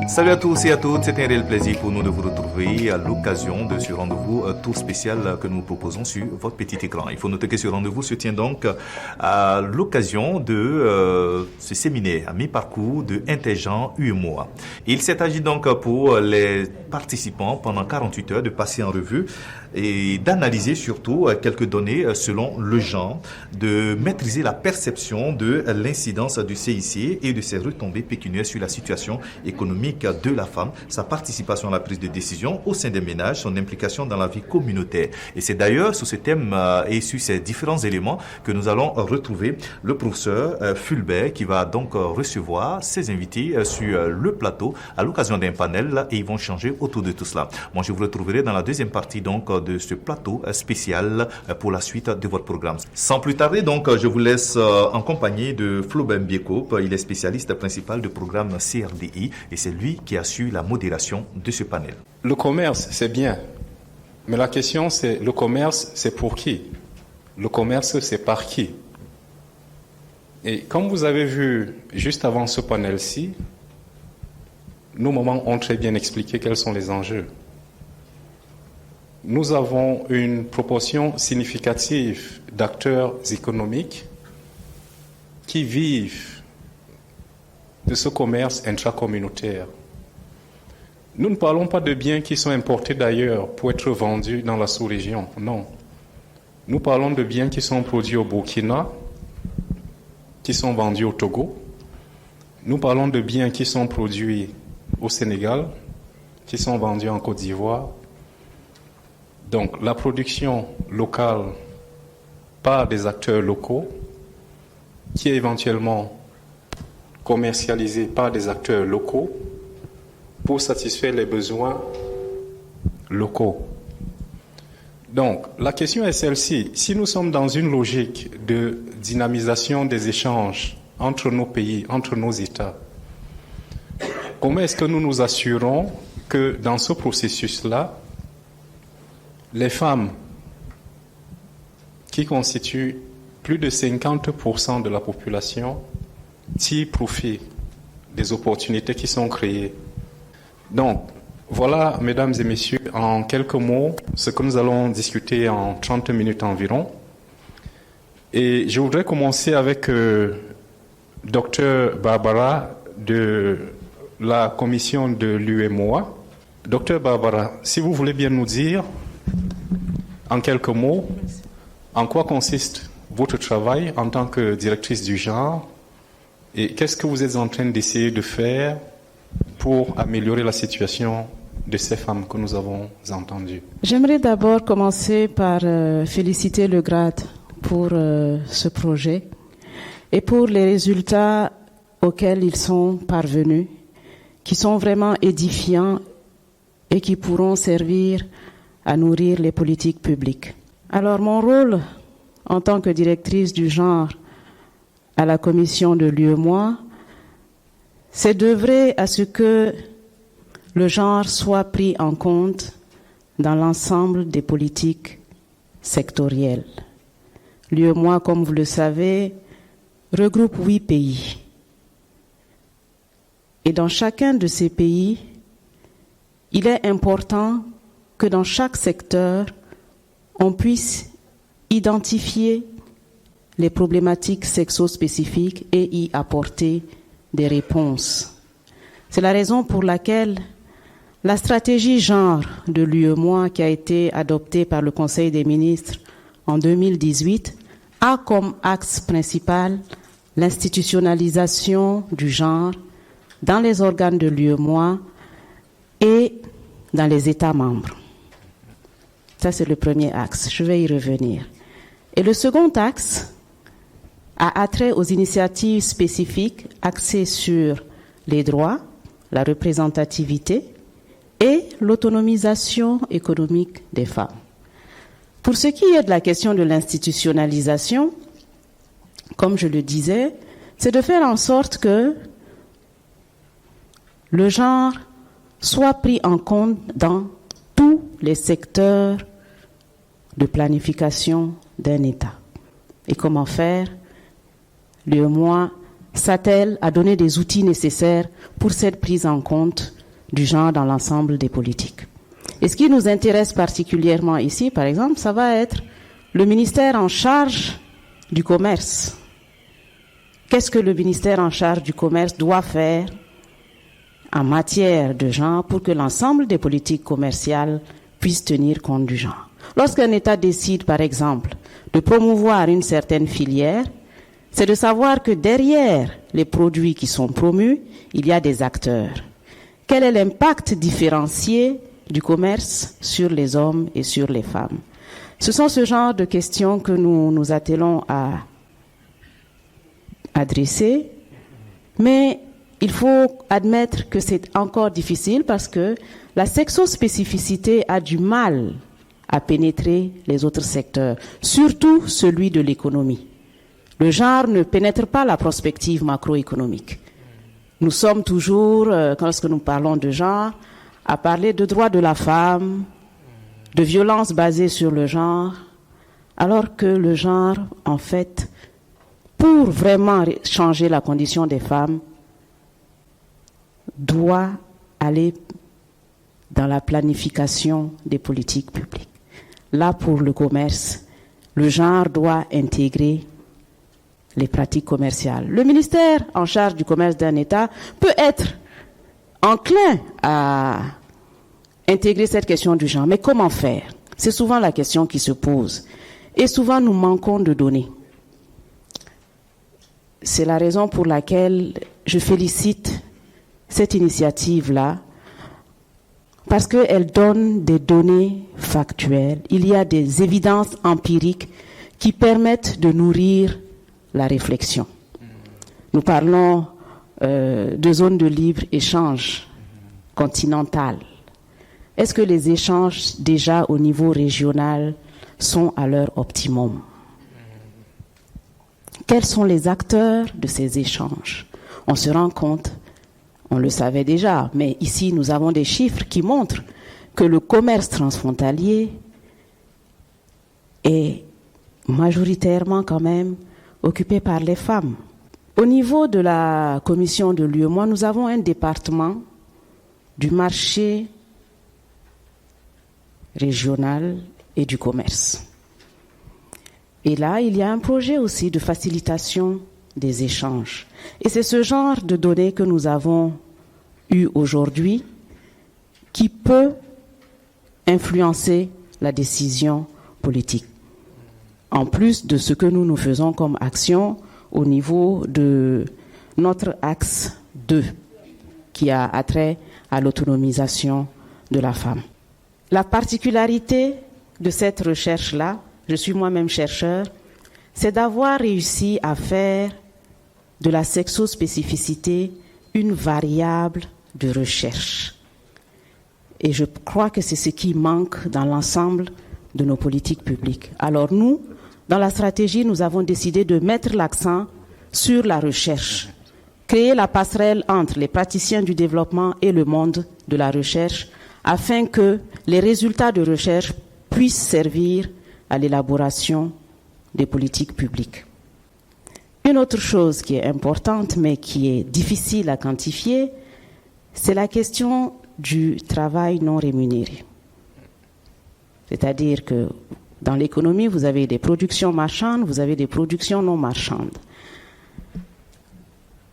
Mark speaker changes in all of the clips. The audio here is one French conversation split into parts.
Speaker 1: Salut à tous et à toutes, c'est un réel plaisir pour nous de vous retrouver à l'occasion de ce rendez-vous tour spécial que nous proposons sur votre petit écran. Il faut noter que ce rendez-vous se tient donc à l'occasion de ce séminaire à mi-parcours de Intergenre UEMOA. Il s'est agi donc pour les participants pendant 48 heures de passer en revue et d'analyser surtout quelques données selon le genre, de maîtriser la perception de l'incidence du CIC et de ses retombées pécuniaires sur la situation économique de la femme, sa participation à la prise de décision au sein des ménages, son implication dans la vie communautaire. Et c'est d'ailleurs sur ce thème et sur ces différents éléments que nous allons retrouver le professeur Fulbert qui va donc recevoir ses invités sur le plateau à l'occasion d'un panel et ils vont changer autour de tout cela. Moi, je vous retrouverai dans la deuxième partie donc de ce plateau spécial pour la suite de votre programme. Sans plus tarder, donc, je vous laisse en compagnie de Flaubert Mbiekop. Il est spécialiste principal du programme CRDI et c'est lui qui assure la modération de ce panel.
Speaker 2: Le commerce, c'est bien. Mais la question, c'est le commerce, c'est pour qui? Le commerce, c'est par qui? Et comme vous avez vu juste avant ce panel-ci, nos mamans ont très bien expliqué quels sont les enjeux. Nous avons une proportion significative d'acteurs économiques qui vivent de ce commerce intracommunautaire. Nous ne parlons pas de biens qui sont importés d'ailleurs pour être vendus dans la sous-région, non. Nous parlons de biens qui sont produits au Burkina, qui sont vendus au Togo. Nous parlons de biens qui sont produits au Sénégal, qui sont vendus en Côte d'Ivoire. Donc la production locale par des acteurs locaux, qui est éventuellement commercialisée par des acteurs locaux, pour satisfaire les besoins locaux. Donc, la question est celle-ci. Si nous sommes dans une logique de dynamisation des échanges entre nos pays, entre nos États, comment est-ce que nous nous assurons que dans ce processus-là, les femmes qui constituent plus de 50% de la population tirent profit des opportunités qui sont créées? Donc, voilà, mesdames et messieurs, en quelques mots, ce que nous allons discuter en 30 minutes environ. Et je voudrais commencer avec Dr Barbara de la commission de l'UEMOA. Dr Barbara, si vous voulez bien nous dire, en quelques mots, en quoi consiste votre travail en tant que directrice du genre et qu'est-ce que vous êtes en train d'essayer de faire pour améliorer la situation de ces femmes que nous avons entendues.
Speaker 3: J'aimerais d'abord commencer par féliciter le GRAD pour ce projet et pour les résultats auxquels ils sont parvenus, qui sont vraiment édifiants et qui pourront servir à nourrir les politiques publiques. Alors mon rôle en tant que directrice du genre à la commission de l'UEMOA, c'est d'œuvrer à ce que le genre soit pris en compte dans l'ensemble des politiques sectorielles. L'UEMOA, comme vous le savez, regroupe 8 pays. Et dans chacun de ces pays, il est important que dans chaque secteur, on puisse identifier les problématiques sexo-spécifiques et y apporter des réponses. C'est la raison pour laquelle la stratégie genre de l'UEMOA qui a été adoptée par le Conseil des ministres en 2018 a comme axe principal l'institutionnalisation du genre dans les organes de l'UEMOA et dans les États membres. Ça, c'est le premier axe. Je vais y revenir. Et le second axe a attrait aux initiatives spécifiques axées sur les droits, la représentativité et l'autonomisation économique des femmes. Pour ce qui est de la question de l'institutionnalisation, comme je le disais, c'est de faire en sorte que le genre soit pris en compte dans tous les secteurs de planification d'un État. Et comment faire? L'UEMOA s'attelle à donner des outils nécessaires pour cette prise en compte du genre dans l'ensemble des politiques. Et ce qui nous intéresse particulièrement ici, par exemple, ça va être le ministère en charge du commerce. Qu'est-ce que le ministère en charge du commerce doit faire en matière de genre pour que l'ensemble des politiques commerciales puissent tenir compte du genre? Lorsqu'un État décide, par exemple, de promouvoir une certaine filière, c'est de savoir que derrière les produits qui sont promus, il y a des acteurs. Quel est l'impact différencié du commerce sur les hommes et sur les femmes? Ce sont ce genre de questions que nous nous attelons à adresser, mais il faut admettre que c'est encore difficile parce que la sexospécificité a du mal à pénétrer les autres secteurs, surtout celui de l'économie. Le genre ne pénètre pas la prospective macroéconomique. Nous sommes toujours, lorsque nous parlons de genre, à parler de droits de la femme, de violences basées sur le genre, alors que le genre, en fait, pour vraiment changer la condition des femmes, doit aller dans la planification des politiques publiques. Là, pour le commerce, le genre doit intégrer les pratiques commerciales. Le ministère en charge du commerce d'un État peut être enclin à intégrer cette question du genre. Mais comment faire? C'est souvent la question qui se pose. Et souvent, nous manquons de données. C'est la raison pour laquelle je félicite cette initiative-là, parce qu'elle donne des données factuelles. Il y a des évidences empiriques qui permettent de nourrir la réflexion. Nous parlons de zones de libre-échange continentales. Est-ce que les échanges déjà au niveau régional sont à leur optimum? Quels sont les acteurs de ces échanges? On se rend compte, on le savait déjà, mais ici nous avons des chiffres qui montrent que le commerce transfrontalier est majoritairement quand même occupé par les femmes. Au niveau de la commission de l'UEMOA, nous avons un département du marché régional et du commerce. Et là, il y a un projet aussi de facilitation des échanges. Et c'est ce genre de données que nous avons eu aujourd'hui qui peut influencer la décision politique. En plus de ce que nous faisons comme action au niveau de notre axe 2, qui a attrait à l'autonomisation de la femme. La particularité de cette recherche-là, je suis moi-même chercheur, c'est d'avoir réussi à faire de la sexospécificité une variable de recherche. Et je crois que c'est ce qui manque dans l'ensemble de nos politiques publiques. Alors nous, dans la stratégie, nous avons décidé de mettre l'accent sur la recherche, créer la passerelle entre les praticiens du développement et le monde de la recherche, afin que les résultats de recherche puissent servir à l'élaboration des politiques publiques. Une autre chose qui est importante, mais qui est difficile à quantifier, c'est la question du travail non rémunéré. C'est-à-dire que dans l'économie, vous avez des productions marchandes, vous avez des productions non marchandes.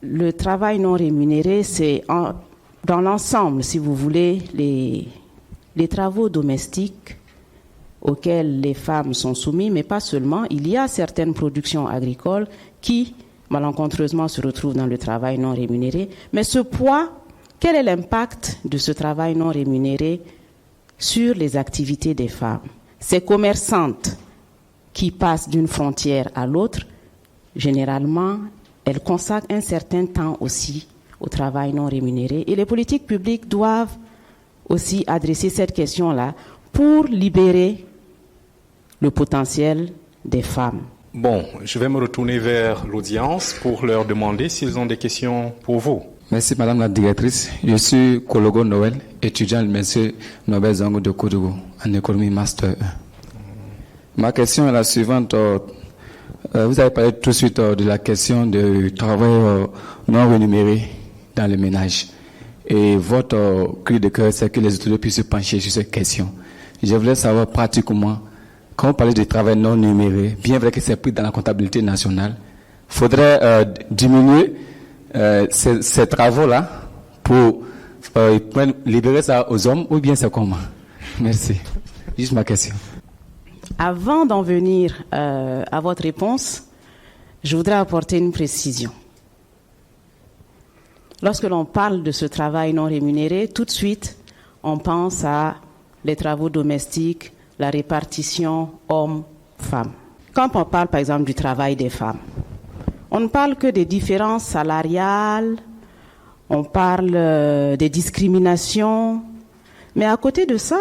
Speaker 3: Le travail non rémunéré, c'est dans l'ensemble, si vous voulez, les travaux domestiques auxquels les femmes sont soumises, mais pas seulement. Il y a certaines productions agricoles qui, malencontreusement, se retrouvent dans le travail non rémunéré. Mais ce poids, quel est l'impact de ce travail non rémunéré sur les activités des femmes? Ces commerçantes qui passent d'une frontière à l'autre, généralement, elles consacrent un certain temps aussi au travail non rémunéré. Et les politiques publiques doivent aussi adresser cette question-là pour libérer le potentiel des femmes.
Speaker 2: Bon, je vais me retourner vers l'audience pour leur demander s'ils ont des questions pour vous.
Speaker 4: Merci Madame la Directrice. Je suis Kologo Noël, étudiant à l'Université Nobel Zango de Koudougou, en économie Master 1. Ma question est la suivante. Vous avez parlé tout de suite de la question du travail non rémunéré dans les ménages. Et votre cri de cœur, c'est que les autorités puissent se pencher sur ces questions. Je voulais savoir pratiquement, quand on parlait de travail non numéré, bien vrai que c'est pris dans la comptabilité nationale, il faudrait diminuer ces travaux-là pour libérer ça aux hommes, ou bien c'est comment? Merci. Juste ma question.
Speaker 3: Avant d'en venir à votre réponse, je voudrais apporter une précision. Lorsque l'on parle de ce travail non rémunéré, tout de suite, on pense à les travaux domestiques, la répartition hommes-femmes. Quand on parle, par exemple, du travail des femmes, on ne parle que des différences salariales, on parle des discriminations, mais à côté de ça,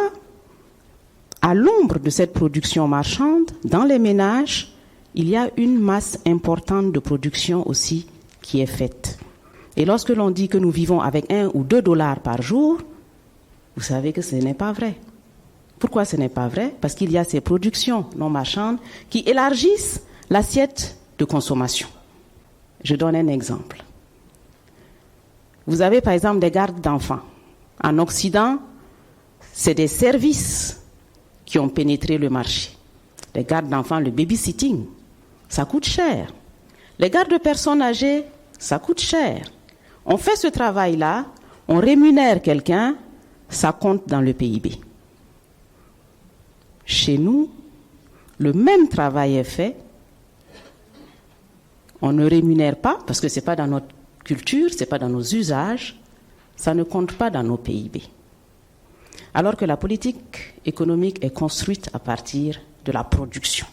Speaker 3: à l'ombre de cette production marchande, dans les ménages, il y a une masse importante de production aussi qui est faite. Et lorsque l'on dit que nous vivons avec 1 ou 2 dollars par jour, vous savez que ce n'est pas vrai. Pourquoi ce n'est pas vrai? Parce qu'il y a ces productions non marchandes qui élargissent l'assiette de consommation. Je donne un exemple. Vous avez par exemple des gardes d'enfants. En Occident, c'est des services qui ont pénétré le marché. Les gardes d'enfants, le babysitting, ça coûte cher. Les gardes de personnes âgées, ça coûte cher. On fait ce travail-là, on rémunère quelqu'un, ça compte dans le PIB. Chez nous, le même travail est fait, on ne rémunère pas, parce que ce n'est pas dans notre culture, ce n'est pas dans nos usages, ça ne compte pas dans nos PIB. Alors que la politique économique est construite à partir de la production.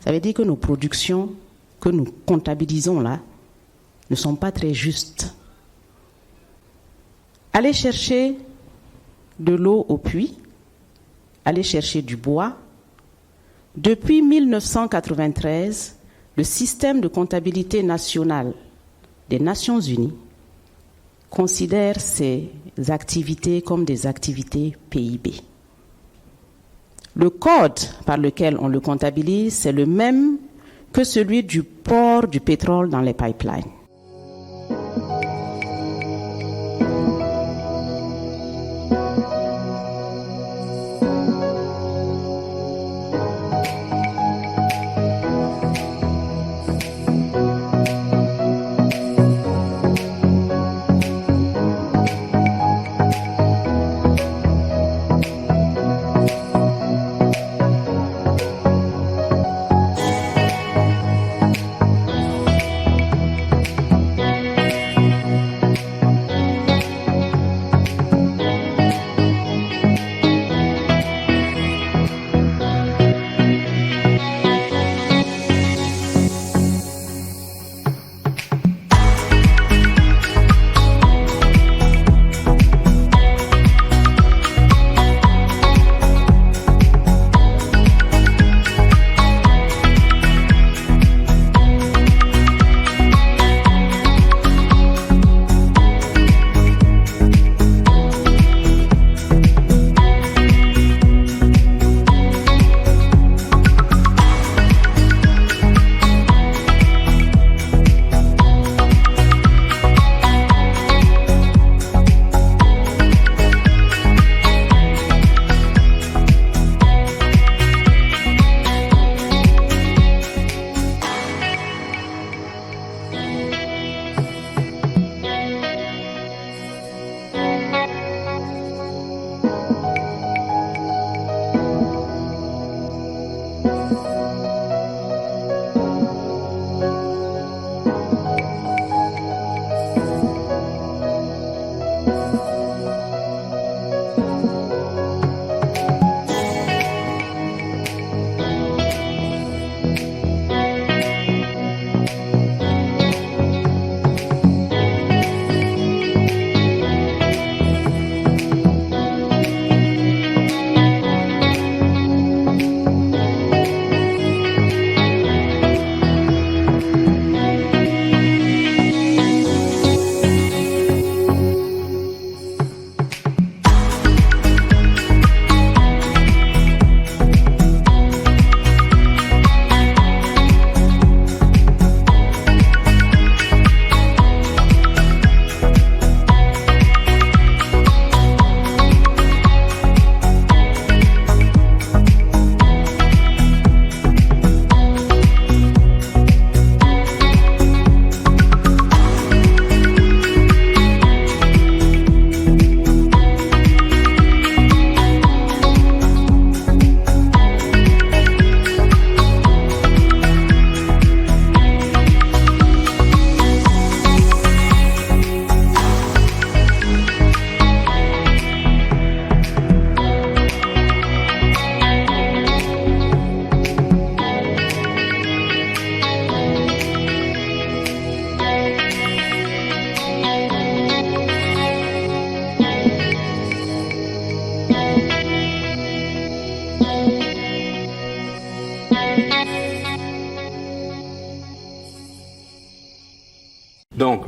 Speaker 3: Ça veut dire que nos productions que nous comptabilisons là ne sont pas très justes. Aller chercher de l'eau au puits, aller chercher du bois. Depuis 1993, le système de comptabilité nationale des Nations Unies considère ces activités comme des activités PIB. Le code par lequel on le comptabilise, c'est le même que celui du port du pétrole dans les pipelines.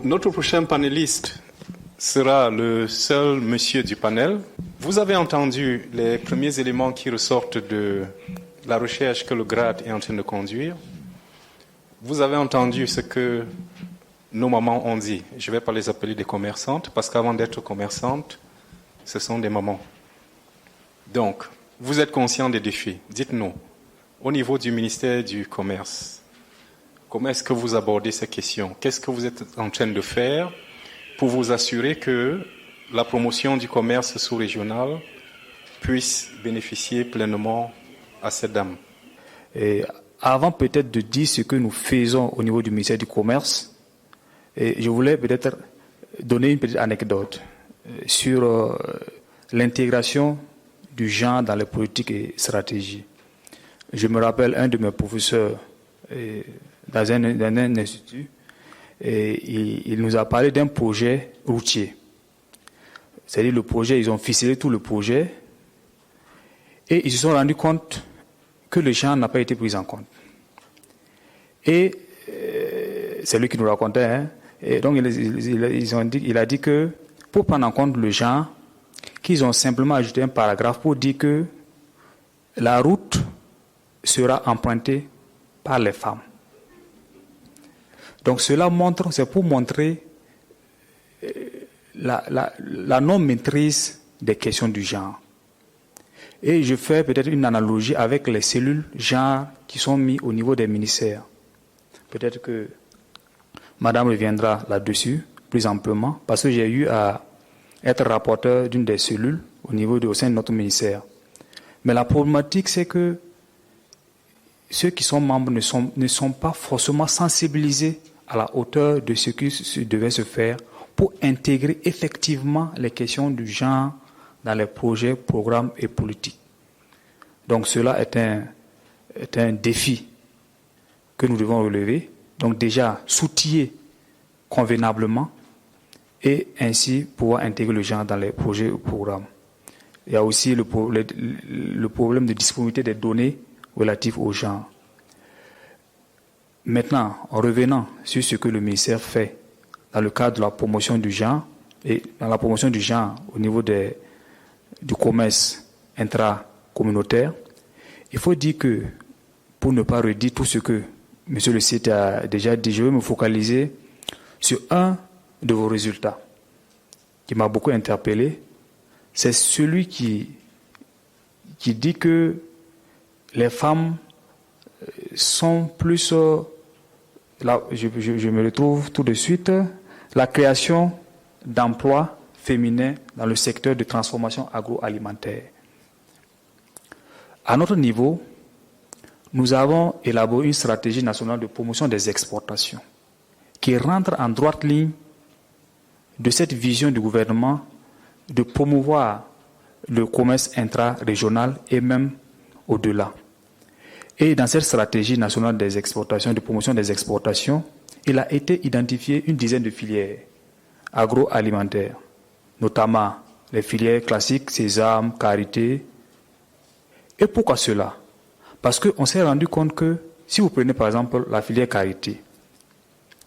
Speaker 2: Notre prochain panéliste sera le seul monsieur du panel. Vous avez entendu les premiers éléments qui ressortent de la recherche que le GRAD est en train de conduire. Vous avez entendu ce que nos mamans ont dit. Je ne vais pas les appeler des commerçantes, parce qu'avant d'être commerçantes, ce sont des mamans. Donc, vous êtes conscient des défis. Dites-nous, au niveau du ministère du Commerce, comment est-ce que vous abordez ces questions? Qu'est-ce que vous êtes en train de faire pour vous assurer que la promotion du commerce sous-régional puisse bénéficier pleinement à ces dames?
Speaker 5: Et avant peut-être de dire ce que nous faisons au niveau du ministère du Commerce, je voulais peut-être donner une petite anecdote sur l'intégration du genre dans les politiques et stratégies. Je me rappelle un de mes professeurs dans un institut, et il nous a parlé d'un projet routier. C'est-à-dire le projet, ils ont ficelé tout le projet et ils se sont rendus compte que le genre n'a pas été pris en compte. Et c'est lui qui nous racontait, hein, et donc il a dit que pour prendre en compte le genre, qu'ils ont simplement ajouté un paragraphe pour dire que la route sera empruntée par les femmes. Donc cela montre, c'est pour montrer la non-maîtrise des questions du genre. Et je fais peut-être une analogie avec les cellules genre qui sont mises au niveau des ministères. Peut-être que Madame reviendra là-dessus plus amplement, parce que j'ai eu à être rapporteur d'une des cellules au sein de notre ministère. Mais la problématique, c'est que ceux qui sont membres ne sont pas forcément sensibilisés à la hauteur de ce qui devait se faire pour intégrer effectivement les questions du genre dans les projets, programmes et politiques. Donc cela est un défi que nous devons relever. Donc déjà, s'outiller convenablement et ainsi pouvoir intégrer le genre dans les projets ou programmes. Il y a aussi le problème de disponibilité des données relatives au genre. Maintenant, en revenant sur ce que le ministère fait dans le cadre de la promotion du genre, et dans la promotion du genre au niveau du commerce intracommunautaire, il faut dire que, pour ne pas redire tout ce que M. le CET a déjà dit, je vais me focaliser sur un de vos résultats qui m'a beaucoup interpellé. C'est celui qui dit que les femmes sont plus... là, je me retrouve tout de suite. La création d'emplois féminins dans le secteur de transformation agroalimentaire. À notre niveau, nous avons élaboré une stratégie nationale de promotion des exportations qui rentre en droite ligne de cette vision du gouvernement de promouvoir le commerce intra-régional et même au-delà. Et dans cette stratégie nationale des exportations, de promotion des exportations, il a été identifié une dizaine de filières agroalimentaires, notamment les filières classiques, sésame, karité. Et pourquoi cela? Parce qu'on s'est rendu compte que, si vous prenez par exemple la filière karité,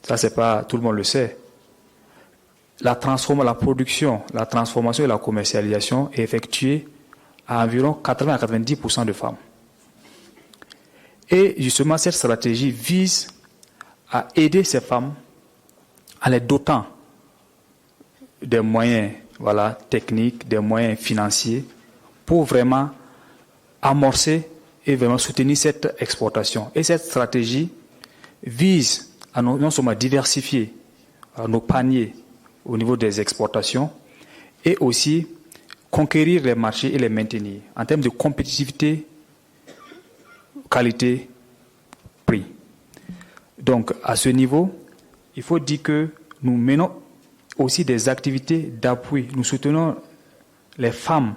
Speaker 5: ça c'est pas, tout le monde le sait, la production, la transformation et la commercialisation est effectuée à environ 80 à 90% de femmes. Et justement, cette stratégie vise à aider ces femmes en les dotant des moyens techniques, des moyens financiers pour vraiment amorcer et vraiment soutenir cette exportation. Et cette stratégie vise à non seulement diversifier nos paniers au niveau des exportations et aussi conquérir les marchés et les maintenir en termes de compétitivité, qualité, prix. Donc, à ce niveau, il faut dire que nous menons aussi des activités d'appui. Nous soutenons les femmes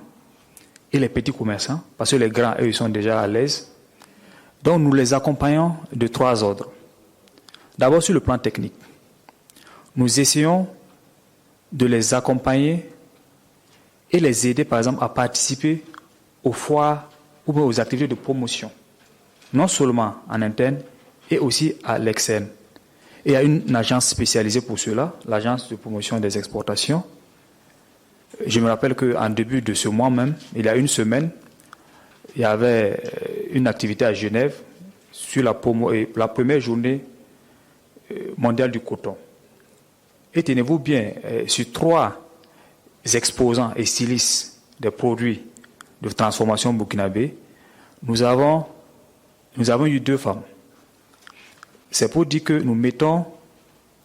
Speaker 5: et les petits commerçants, parce que les grands, eux, ils sont déjà à l'aise. Donc, nous les accompagnons de 3 ordres. D'abord, sur le plan technique. Nous essayons de les accompagner et les aider, par exemple, à participer aux foires ou aux activités de promotion, non seulement en interne, et aussi à l'externe. Et il y a une agence spécialisée pour cela, l'agence de promotion des exportations. Je me rappelle qu'en début de ce mois même, il y a une semaine, il y avait une activité à Genève sur la première journée mondiale du coton. Et tenez-vous bien, sur 3 exposants et stylistes des produits de transformation burkinabé, nous avons eu 2 femmes. C'est pour dire que nous mettons,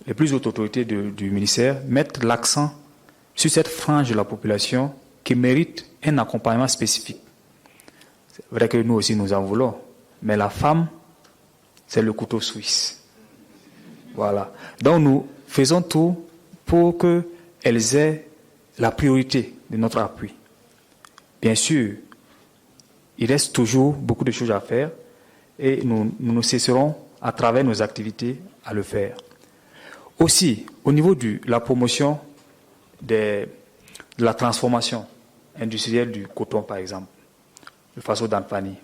Speaker 5: les plus hautes autorités du ministère mettent l'accent sur cette frange de la population qui mérite un accompagnement spécifique. C'est vrai que nous aussi nous en voulons, mais la femme, c'est le couteau suisse. Voilà. Donc nous faisons tout pour qu'elles aient la priorité de notre appui. Bien sûr, il reste toujours beaucoup de choses à faire et nous ne cesserons à travers nos activités à le faire. Aussi, au niveau de la promotion de la transformation industrielle du coton, par exemple, le Faso d'Anfani.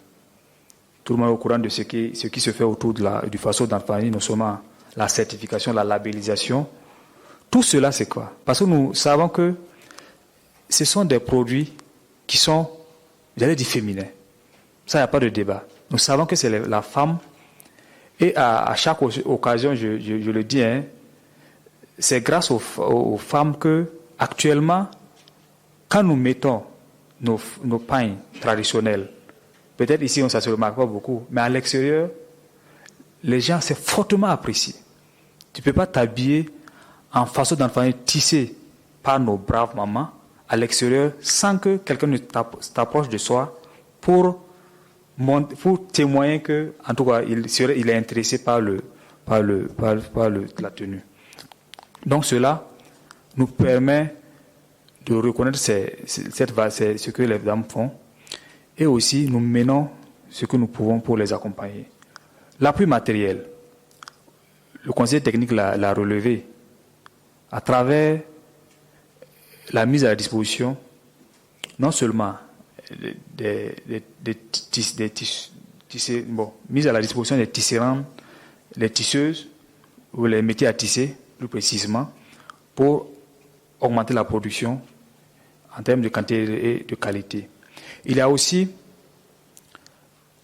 Speaker 5: Tout le monde est au courant de ce qui se fait autour du Faso d'Anfani, non seulement la certification, la labellisation. Tout cela, c'est quoi? Parce que nous savons que ce sont des produits qui sont, j'allais dire, féminins. Ça, il n'y a pas de débat. Nous savons que c'est la femme. Et à chaque occasion, je le dis, hein, c'est grâce aux femmes que, actuellement, quand nous mettons nos pains traditionnels, peut-être ici, ça ne se remarque pas beaucoup, mais à l'extérieur, les gens, c'est fortement apprécié. Tu ne peux pas t'habiller en façon d'enfant tissé par nos braves mamans à l'extérieur sans que quelqu'un ne t'approche de soi pour témoigner que, en tout cas, il est intéressé par la tenue. Donc cela nous permet de reconnaître ce que les dames font et aussi nous menons ce que nous pouvons pour les accompagner. L'appui matériel, le conseil technique l'a relevé à travers la mise à la disposition non seulement mise à la disposition des tisserandes, les tisseuses ou les métiers à tisser plus précisément pour augmenter la production en termes de quantité et de qualité. Il y a aussi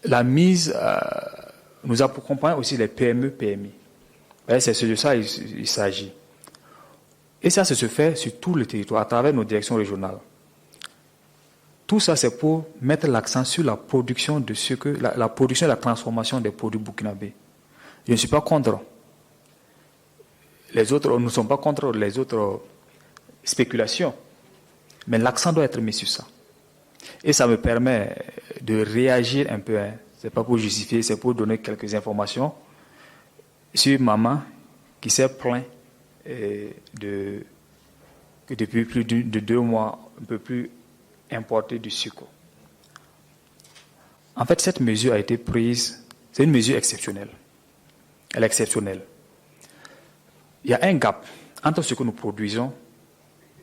Speaker 5: la mise, nous accompagnons aussi les PME, PMI. C'est de ça il s'agit. Et ça se fait sur tout le territoire, à travers nos directions régionales. Tout ça, c'est pour mettre l'accent sur la production la production et la transformation des produits burkinabés. Je ne suis pas contre les autres, nous ne sommes pas contre les autres spéculations, mais l'accent doit être mis sur ça. Et ça me permet de réagir un peu. Hein. Ce n'est pas pour justifier, c'est pour donner quelques informations sur maman qui s'est plaint que depuis plus de 2 mois, on ne peut plus importer du sucre. En fait, cette mesure a été prise, c'est une mesure exceptionnelle. Elle est exceptionnelle. Il y a un gap entre ce que nous produisons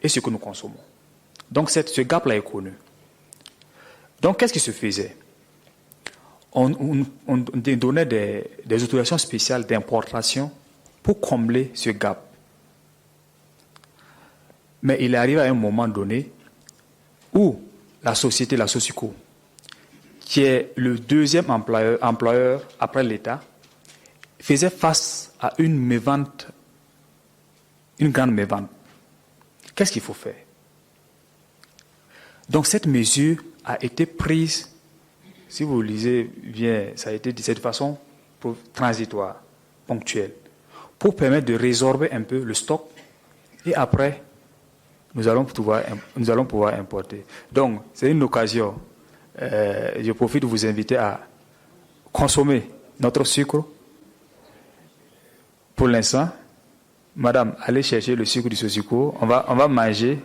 Speaker 5: et ce que nous consommons. Donc, ce gap-là est connu. Donc, qu'est-ce qui se faisait? On donnait des autorisations spéciales d'importation pour combler ce gap. Mais il arrive à un moment donné où la société, la Socico, qui est le 2e employeur après l'État, faisait face à une mévente, une grande mévente. Qu'est-ce qu'il faut faire? Donc cette mesure a été prise, si vous lisez bien, ça a été dit de cette façon transitoire, ponctuelle, pour permettre de résorber un peu le stock et après, nous allons pouvoir importer. Donc, c'est une occasion. Je profite de vous inviter à consommer notre sucre. Pour l'instant, madame, allez chercher le sucre du Socico. On va manger.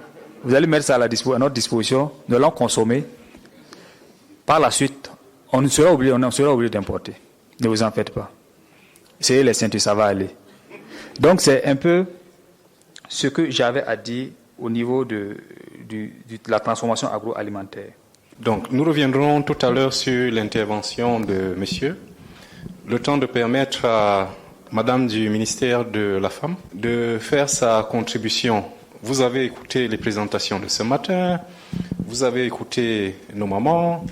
Speaker 5: Vous allez mettre ça à notre disposition. Nous allons consommer. Par la suite, on sera obligé d'importer. Ne vous en faites pas. Essayez les ceintures, ça va aller. Donc, c'est un peu ce que j'avais à dire au niveau de la transformation agroalimentaire.
Speaker 2: Donc, nous reviendrons tout à l'heure sur l'intervention de monsieur. Le temps de permettre à Madame du ministère de la Femme de faire sa contribution. Vous avez écouté les présentations de ce matin, vous avez écouté nos mamans,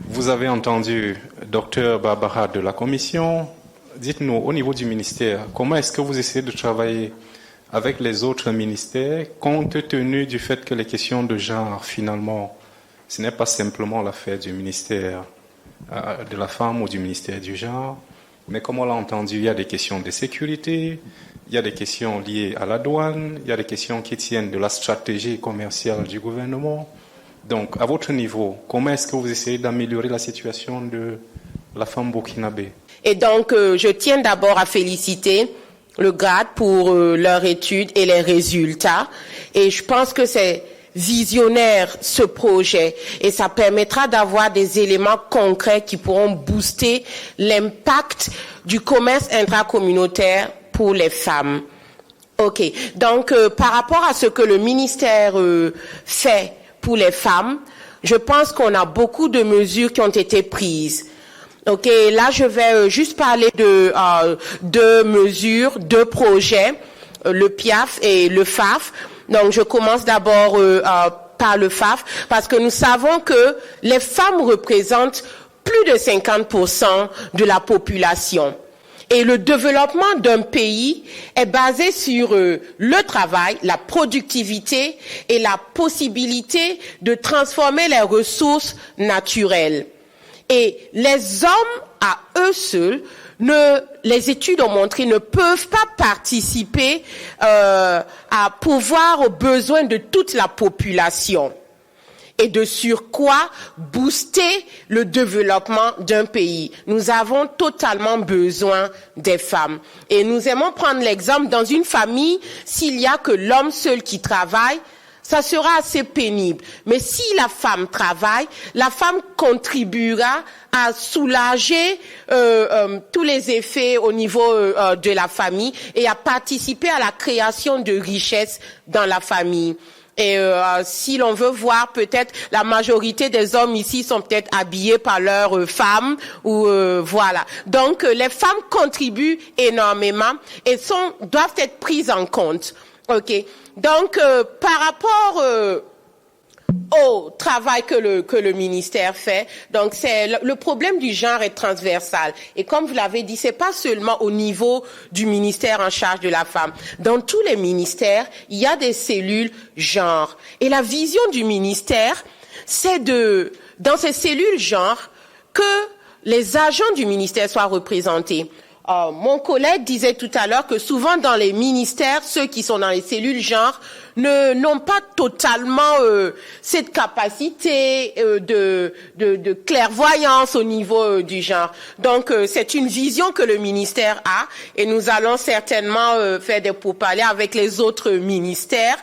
Speaker 2: vous avez entendu Dr Barbara de la Commission. Dites-nous, au niveau du ministère, comment est-ce que vous essayez de travailler avec les autres ministères, compte tenu du fait que les questions de genre, finalement, ce n'est pas simplement l'affaire du ministère de la Femme ou du ministère du genre, mais comme on l'a entendu, il y a des questions de sécurité, il y a des questions liées à la douane, il y a des questions qui tiennent de la stratégie commerciale du gouvernement. Donc, à votre niveau, comment est-ce que vous essayez d'améliorer la situation de la femme burkinabé?
Speaker 6: Et donc, je tiens d'abord à féliciter le GRAD pour leur étude et les résultats. Et je pense que c'est visionnaire ce projet et ça permettra d'avoir des éléments concrets qui pourront booster l'impact du commerce intracommunautaire pour les femmes. Ok, donc par rapport à ce que le ministère fait pour les femmes, je pense qu'on a beaucoup de mesures qui ont été prises. Ok, là je vais juste parler de deux mesures, deux projets, le PIAF et le FAF. Donc je commence d'abord par le FAF parce que nous savons que les femmes représentent plus de 50% de la population. Et le développement d'un pays est basé sur le travail, la productivité et la possibilité de transformer les ressources naturelles. Et les hommes, à eux seuls, les études ont montré, ne peuvent pas participer à pourvoir aux besoins de toute la population. Et de surcroît, booster le développement d'un pays. Nous avons totalement besoin des femmes. Et nous aimons prendre l'exemple dans une famille, s'il y a que l'homme seul qui travaille, ça sera assez pénible. Mais si la femme travaille, la femme contribuera à soulager tous les effets au niveau de la famille et à participer à la création de richesses dans la famille. Et si l'on veut voir, peut-être la majorité des hommes ici sont peut-être habillés par leurs femmes ou voilà. Donc les femmes contribuent énormément et doivent être prises en compte. Ok. Donc par rapport au travail que le ministère fait, donc le problème du genre est transversal. Et comme vous l'avez dit, c'est pas seulement au niveau du ministère en charge de la femme. Dans tous les ministères, il y a des cellules genre. Et la vision du ministère, c'est dans ces cellules genre, que les agents du ministère soient représentés. Mon collègue disait tout à l'heure que souvent dans les ministères, ceux qui sont dans les cellules genre n'ont pas totalement cette capacité de clairvoyance au niveau du genre. Donc c'est une vision que le ministère a et nous allons certainement faire des pourparlers avec les autres ministères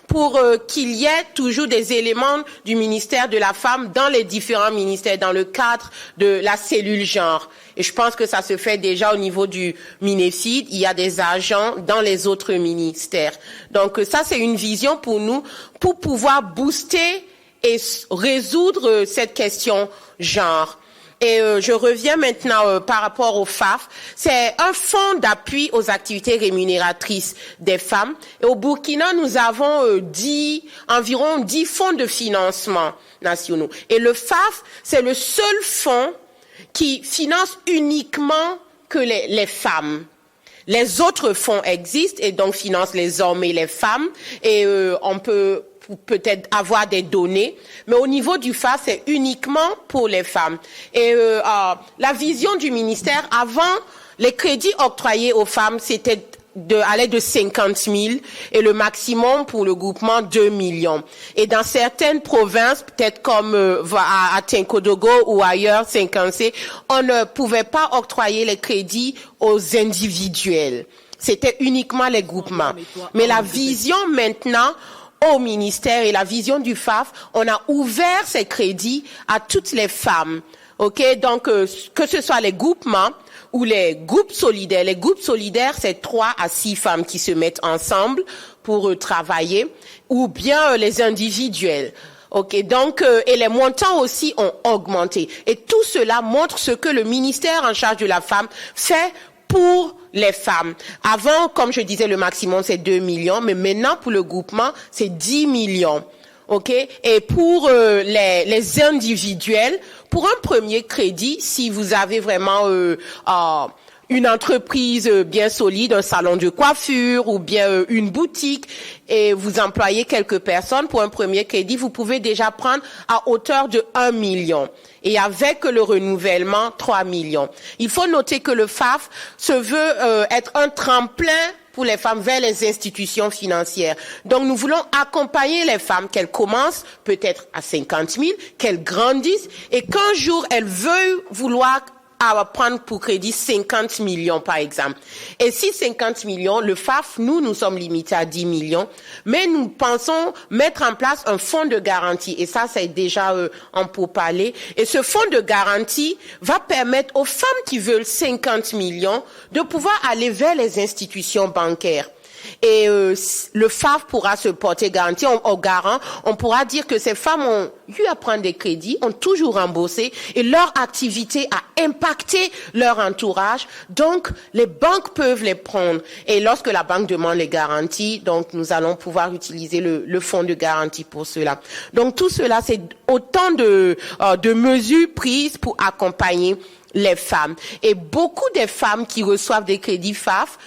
Speaker 6: pour qu'il y ait toujours des éléments du ministère de la femme dans les différents ministères, dans le cadre de la cellule genre. Et je pense que ça se fait déjà au niveau du MINEFCID. Il y a des agents dans les autres ministères. Donc ça, c'est une vision pour nous, pour pouvoir booster et résoudre cette question genre. Et je reviens maintenant par rapport au FAF. C'est un fonds d'appui aux activités rémunératrices des femmes. Et au Burkina, nous avons environ 10 fonds de financement nationaux. Et le FAF, c'est le seul fonds qui finance uniquement que les femmes. Les autres fonds existent et donc financent les hommes et les femmes. Et on peut peut-être avoir des données, mais au niveau du FAF, c'est uniquement pour les femmes. Et la vision du ministère, avant, les crédits octroyés aux femmes, c'était allait de 50 000 et le maximum pour le groupement 2 millions. Et dans certaines provinces, peut-être comme à Tinkodogo ou ailleurs, Saint-Cancé, on ne pouvait pas octroyer les crédits aux individuels. C'était uniquement les groupements. Mais la vision maintenant au ministère et la vision du FAF, on a ouvert ces crédits à toutes les femmes. Ok, donc que ce soit les groupements ou les groupes solidaires. Les groupes solidaires, c'est 3 à 6 femmes qui se mettent ensemble pour travailler, ou bien les individuels. Ok, donc et les montants aussi ont augmenté. Et tout cela montre ce que le ministère en charge de la femme fait pour les femmes. Avant, comme je disais, le maximum c'est 2 millions, mais maintenant pour le groupement, c'est 10 millions. OK? Et pour les individuels, pour un premier crédit, si vous avez vraiment une entreprise bien solide, un salon de coiffure ou bien une boutique et vous employez quelques personnes, pour un premier crédit, vous pouvez déjà prendre à hauteur de 1 million. Et avec le renouvellement, 3 millions. Il faut noter que le FAF se veut être un tremplin pour les femmes vers les institutions financières. Donc, nous voulons accompagner les femmes, qu'elles commencent peut-être à 50 000, qu'elles grandissent et qu'un jour, elles veuillent vouloir prendre pour crédit 50 millions, par exemple. Et si 50 millions, le FAF, nous sommes limités à 10 millions, mais nous pensons mettre en place un fonds de garantie. Et ça, c'est déjà en pourparlers. Et ce fonds de garantie va permettre aux femmes qui veulent 50 millions de pouvoir aller vers les institutions bancaires. Et le FAF pourra se porter garantie au garant. On pourra dire que ces femmes ont eu à prendre des crédits, ont toujours remboursé et leur activité a impacté leur entourage. Donc, les banques peuvent les prendre. Et lorsque la banque demande les garanties, donc nous allons pouvoir utiliser le fonds de garantie pour cela. Donc, tout cela, c'est autant de mesures prises pour accompagner les femmes. Et beaucoup des femmes qui reçoivent des crédits FAF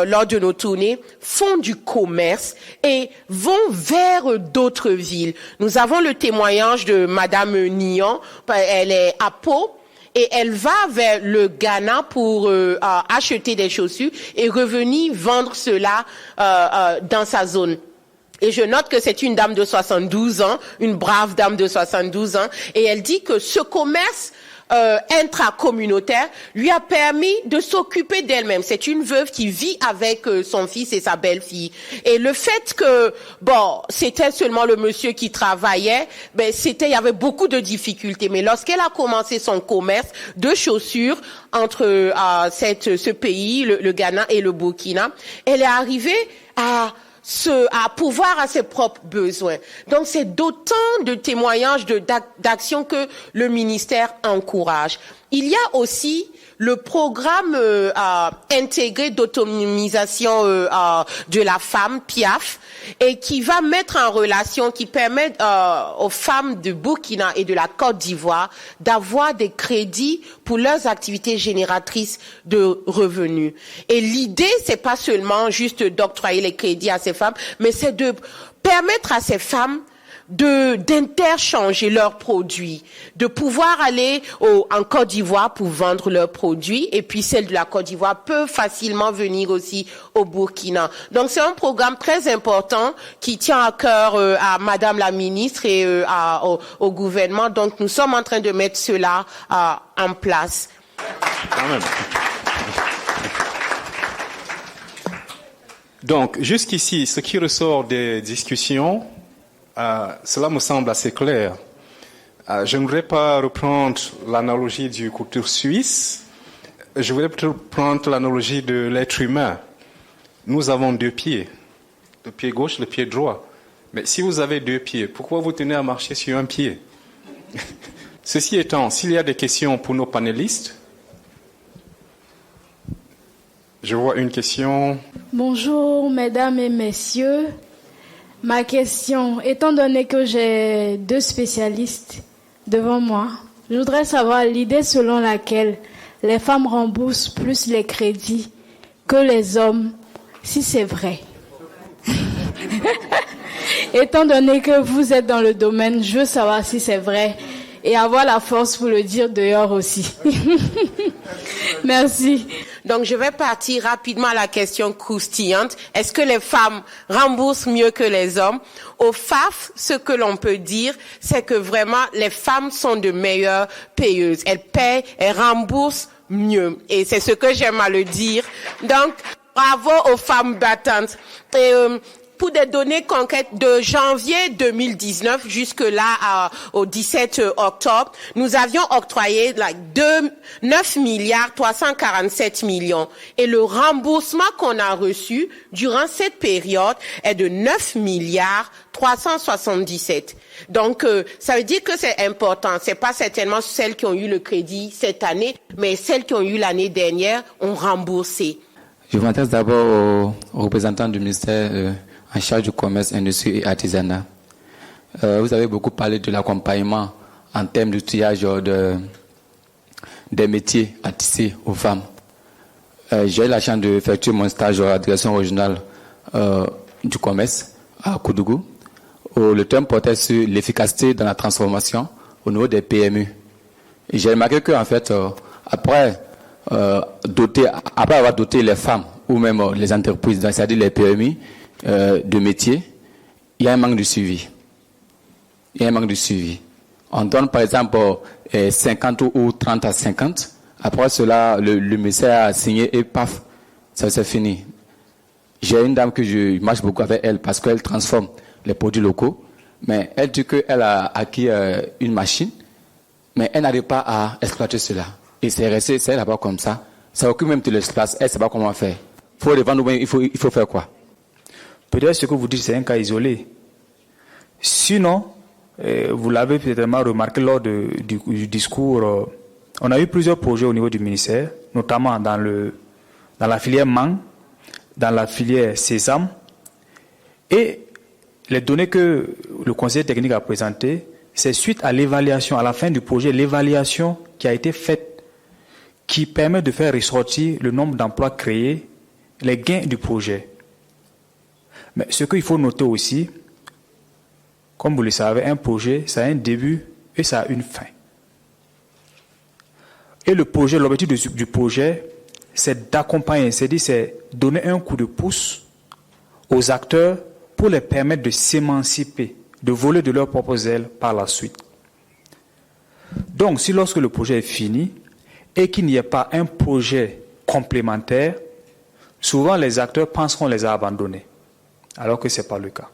Speaker 6: lors de nos tournées font du commerce et vont vers d'autres villes. Nous avons le témoignage de Madame Nion, elle est à Pau et elle va vers le Ghana pour acheter des chaussures et revenir vendre cela dans sa zone. Et je note que c'est une dame de 72 ans, une brave dame de 72 ans, et elle dit que ce commerce intracommunautaire lui a permis de s'occuper d'elle-même. C'est une veuve qui vit avec son fils et sa belle-fille. Et le fait que, c'était seulement le monsieur qui travaillait, il y avait beaucoup de difficultés. Mais lorsqu'elle a commencé son commerce de chaussures entre ce pays, le Ghana et le Burkina, elle est arrivée à pouvoir à ses propres besoins. Donc, c'est d'autant de témoignages d'actions que le ministère encourage. Il y a aussi le programme intégré d'autonomisation de la femme, PIAF, et qui va mettre en relation, qui permet aux femmes de Burkina et de la Côte d'Ivoire d'avoir des crédits pour leurs activités génératrices de revenus. Et l'idée, c'est pas seulement juste d'octroyer les crédits à ces femmes, mais c'est de permettre à ces femmes d'interchanger leurs produits, de pouvoir aller en Côte d'Ivoire pour vendre leurs produits, et puis celles de la Côte d'Ivoire peuvent facilement venir aussi au Burkina. Donc c'est un programme très important qui tient à cœur à Madame la ministre et au gouvernement. Donc nous sommes en train de mettre cela en place.
Speaker 2: Quand même. Donc jusqu'ici, ce qui ressort des discussions, cela me semble assez clair. Je ne voudrais pas reprendre l'analogie du couture suisse. Je voudrais plutôt prendre l'analogie de l'être humain. Nous avons 2 pieds, le pied gauche, le pied droit. Mais si vous avez 2 pieds, pourquoi vous tenez à marcher sur un pied? Ceci étant, s'il y a des questions pour nos panélistes, je vois une question.
Speaker 7: Bonjour, mesdames et messieurs. Ma question, étant donné que j'ai 2 spécialistes devant moi, je voudrais savoir l'idée selon laquelle les femmes remboursent plus les crédits que les hommes, si c'est vrai. Étant donné que vous êtes dans le domaine, je veux savoir si c'est vrai et avoir la force pour le dire dehors aussi. Merci.
Speaker 6: Donc, je vais partir rapidement à la question croustillante. Est-ce que les femmes remboursent mieux que les hommes? Au FAF, ce que l'on peut dire, c'est que vraiment, les femmes sont de meilleures payeuses. Elles paient, elles remboursent mieux. Et c'est ce que j'aime à le dire. Donc, bravo aux femmes battantes. Et pour des données concrètes de janvier 2019 jusque-là au 17 octobre, nous avions octroyé 9 milliards 347 millions. Et le remboursement qu'on a reçu durant cette période est de 9 milliards 377. Donc, ça veut dire que c'est important. C'est pas certainement celles qui ont eu le crédit cette année, mais celles qui ont eu l'année dernière ont remboursé.
Speaker 4: Je m'adresse d'abord aux représentants du ministère en charge du commerce, industrie et artisanat. Vous avez beaucoup parlé de l'accompagnement en termes d'outillage des métiers à tisser aux femmes. J'ai eu la chance d'effectuer mon stage à la direction régionale du commerce à Koudougou, où le thème portait sur l'efficacité dans la transformation au niveau des PME. Et j'ai remarqué qu'en fait, après avoir doté les femmes ou même les entreprises, c'est-à-dire les PMI de métiers, il y a un manque de suivi. On donne par exemple 50 ou 30 à 50. Après cela, le ministère a signé et paf, ça c'est fini. J'ai une dame que je marche beaucoup avec elle parce qu'elle transforme les produits locaux, mais elle dit qu'elle a acquis une machine, mais elle n'arrive pas à exploiter cela. Et c'est resté, c'est là-bas comme ça. Ça occupe même tout l'espace, elle ne sait pas comment faire. Il faut les vendre, il faut faire quoi?
Speaker 5: Peut-être ce que vous dites, c'est un cas isolé. Sinon, vous l'avez peut-être remarqué lors du discours, on a eu plusieurs projets au niveau du ministère, notamment dans la filière mangue, dans la filière sésame, et les données que le conseil technique a présentées, c'est suite à l'évaluation, à la fin du projet, l'évaluation qui a été faite, qui permet de faire ressortir le nombre d'emplois créés, les gains du projet. Mais ce qu'il faut noter aussi, comme vous le savez, un projet, ça a un début et ça a une fin. Et le projet, l'objectif du projet, c'est d'accompagner, c'est donner un coup de pouce aux acteurs pour les permettre de s'émanciper, de voler de leurs propres ailes par la suite. Donc, si lorsque le projet est fini et qu'il n'y ait pas un projet complémentaire, souvent les acteurs pensent qu'on les a abandonnés, alors que ce n'est pas le cas.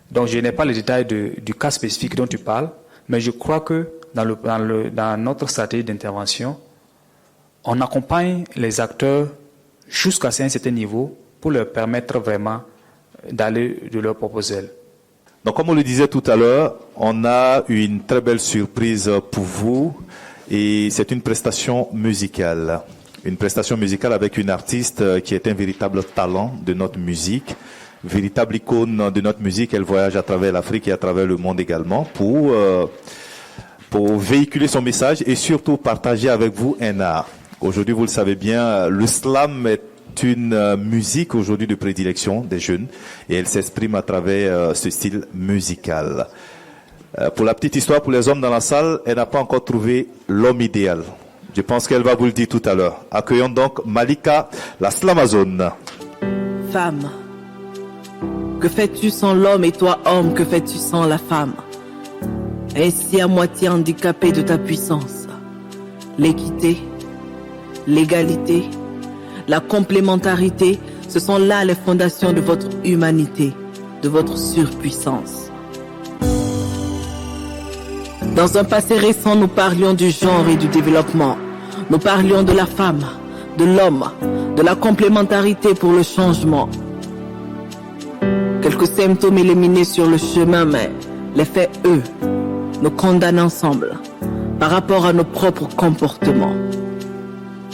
Speaker 5: Donc, je n'ai pas les détails du cas spécifique dont tu parles, mais je crois que dans notre stratégie d'intervention, on accompagne les acteurs jusqu'à un certain niveau pour leur permettre vraiment d'aller de leurs propres ailes.
Speaker 1: Donc, comme on le disait tout à l'heure, on a une très belle surprise pour vous et c'est une prestation musicale. Une prestation musicale avec une artiste qui est un véritable talent de notre musique, véritable icône de notre musique. Elle voyage à travers l'Afrique et à travers le monde également pour véhiculer son message et surtout partager avec vous un art. Aujourd'hui, vous le savez bien, le slam est une musique aujourd'hui de prédilection des jeunes et elle s'exprime à travers ce style musical. Pour la petite histoire, pour les hommes dans la salle, elle n'a pas encore trouvé l'homme idéal. Je pense qu'elle va vous le dire tout à l'heure. Accueillons donc Malika, la Slamazone.
Speaker 8: Femme, que fais-tu sans l'homme et toi, homme, que fais-tu sans la femme? Ainsi à moitié handicapé de ta puissance. L'équité, l'égalité, la complémentarité, ce sont là les fondations de votre humanité, de votre surpuissance. Dans un passé récent, nous parlions du genre et du développement. Nous parlions de la femme, de l'homme, de la complémentarité pour le changement. Quelques symptômes éliminés sur le chemin, mais les faits, eux, nous condamnent ensemble par rapport à nos propres comportements.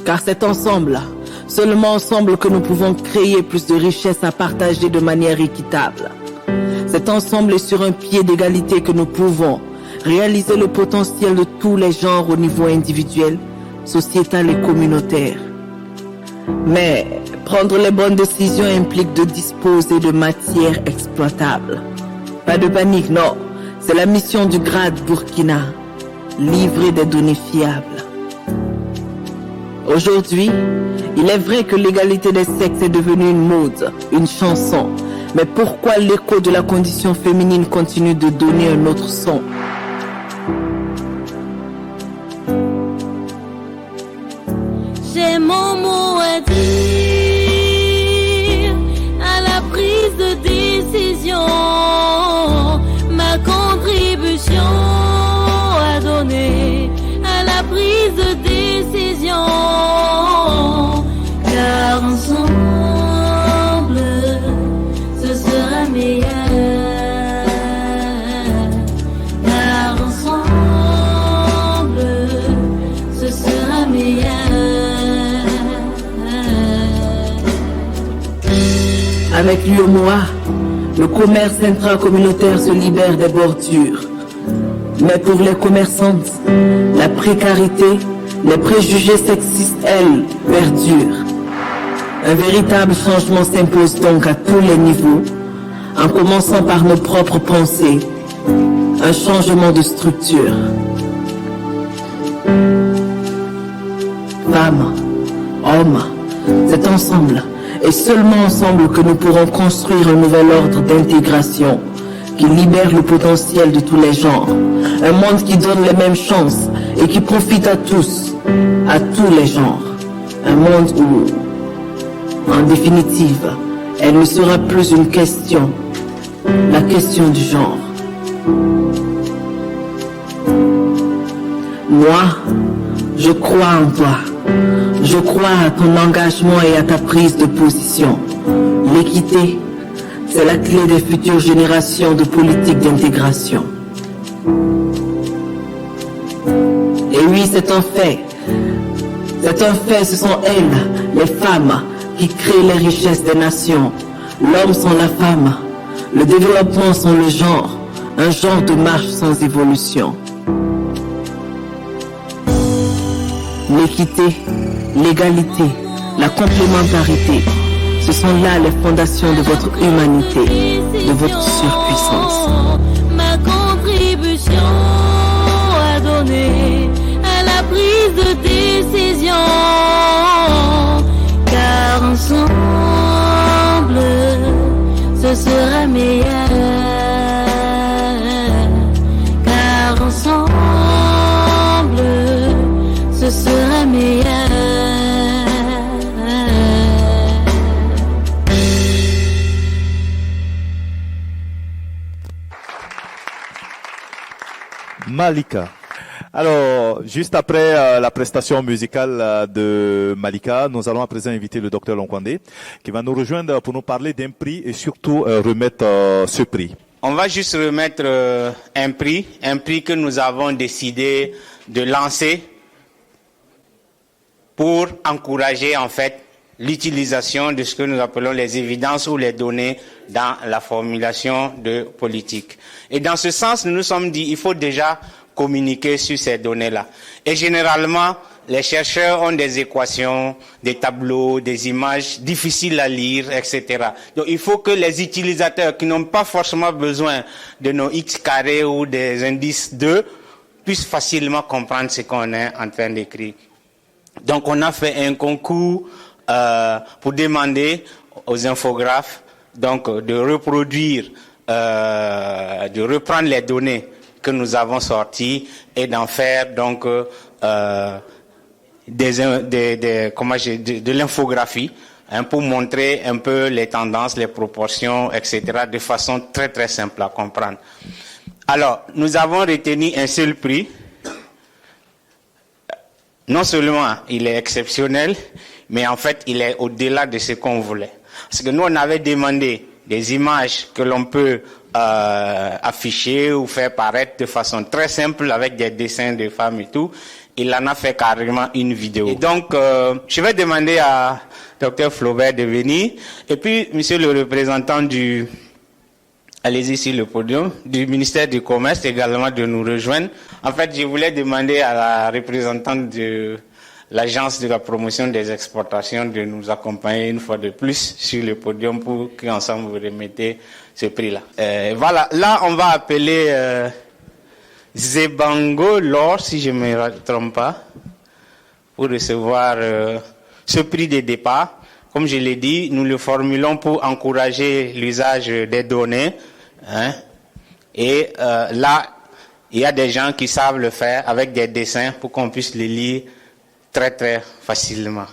Speaker 8: Car c'est ensemble, seulement ensemble que nous pouvons créer plus de richesses à partager de manière équitable. C'est ensemble et sur un pied d'égalité que nous pouvons réaliser le potentiel de tous les genres au niveau individuel, sociétal et communautaire. Mais prendre les bonnes décisions implique de disposer de matières exploitables. Pas de panique, non. C'est la mission du GRAD Burkina, livrer des données fiables. Aujourd'hui, il est vrai que l'égalité des sexes est devenue une mode, une chanson. Mais pourquoi l'écho de la condition féminine continue de donner un autre son?
Speaker 9: J'ai mon mot à dire, à la prise de
Speaker 8: Avec l'UEMOA, le commerce intracommunautaire se libère des bordures. Mais pour les commerçantes, la précarité, les préjugés sexistes, elles, perdurent. Un véritable changement s'impose donc à tous les niveaux, en commençant par nos propres pensées. Un changement de structure. Femmes, hommes, c'est ensemble, et seulement ensemble que nous pourrons construire un nouvel ordre d'intégration qui libère le potentiel de tous les genres. Un monde qui donne les mêmes chances et qui profite à tous les genres. Un monde où, en définitive, elle ne sera plus une question, la question du genre. Moi, je crois en toi. Je crois à ton engagement et à ta prise de position. L'équité, c'est la clé des futures générations de politiques d'intégration. Et oui, c'est un fait. C'est un fait, ce sont elles, les femmes, qui créent les richesses des nations. L'homme sans la femme, le développement sans le genre, un genre de marche sans évolution. L'équité, l'égalité, la complémentarité, ce sont là les fondations de votre humanité, de votre surpuissance.
Speaker 9: Ma contribution à donner à la prise de décision, car ensemble, ce sera meilleur. Car ensemble, ce sera meilleur.
Speaker 1: Malika. Alors, juste après la prestation musicale de Malika, nous allons à présent inviter le docteur Lonkwandé qui va nous rejoindre pour nous parler d'un prix et surtout remettre ce prix.
Speaker 10: On va juste remettre un prix que nous avons décidé de lancer pour encourager en fait l'utilisation de ce que nous appelons les évidences ou les données dans la formulation de politique. Et dans ce sens, nous nous sommes dit, il faut déjà communiquer sur ces données-là. Et généralement, les chercheurs ont des équations, des tableaux, des images difficiles à lire, etc. Donc il faut que les utilisateurs qui n'ont pas forcément besoin de nos X carrés ou des indices 2 puissent facilement comprendre ce qu'on est en train d'écrire. Donc on a fait un concours pour demander aux infographes donc de reproduire, de reprendre les données que nous avons sorties et d'en faire donc de l'infographie pour montrer un peu les tendances, les proportions, etc. de façon très très simple à comprendre. Alors, nous avons retenu un seul prix. Non seulement il est exceptionnel, mais en fait il est au-delà de ce qu'on voulait. Parce que nous on avait demandé des images que l'on peut afficher ou faire paraître de façon très simple avec des dessins de femmes et tout. Il en a fait carrément une vidéo. Et donc je vais demander à Dr Flaubert de venir et puis monsieur le représentant du allez-y sur le podium, du ministère du Commerce également de nous rejoindre. En fait, je voulais demander à la représentante de l'Agence de la promotion des exportations de nous accompagner une fois de plus sur le podium pour qu'ensemble vous remettez ce prix-là. Voilà, là on va appeler Zebango Laure, si je ne me trompe pas, pour recevoir ce prix de départ. Comme je l'ai dit, nous le formulons pour encourager l'usage des données. Hein. Et là, il y a des gens qui savent le faire avec des dessins pour qu'on puisse les lire très très facilement.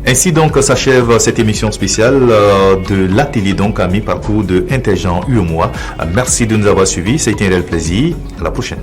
Speaker 1: Ainsi donc s'achève cette émission spéciale de l'atelier donc à mi-parcours de Intergenre UEMOA. Merci de nous avoir suivis, c'était un réel plaisir. À la prochaine.